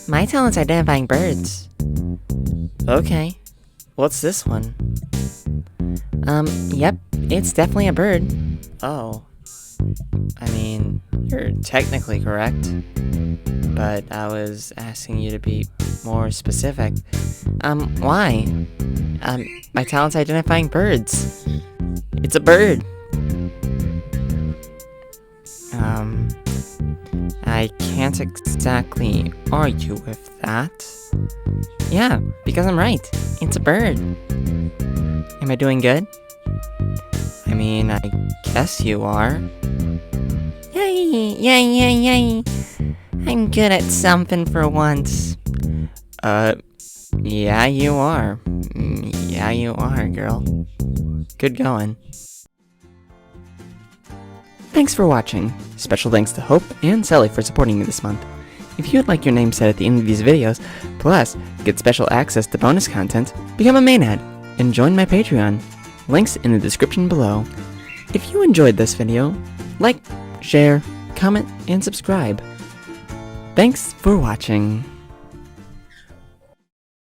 My talent's identifying birds. Okay. What's this one? Yep, it's definitely a bird. Oh. I mean, you're technically correct. But I was asking you to be more specific. Why? My talent's identifying birds. It's a bird. I can't exactly argue with that. Yeah, because I'm right. It's a bird. Am I doing good? I mean, I guess you are. Yay! Yay, yay, yay! I'm good at something for once. Yeah, you are. Yeah, you are, girl. Good going. Thanks for watching. Special thanks to Hope and Sally for supporting me this month. If you'd like your name said at the end of these videos, plus get special access to bonus content, become a mainhead and join my Patreon. Links in the description below. If you enjoyed this video, like, share, comment, and subscribe. Thanks for watching.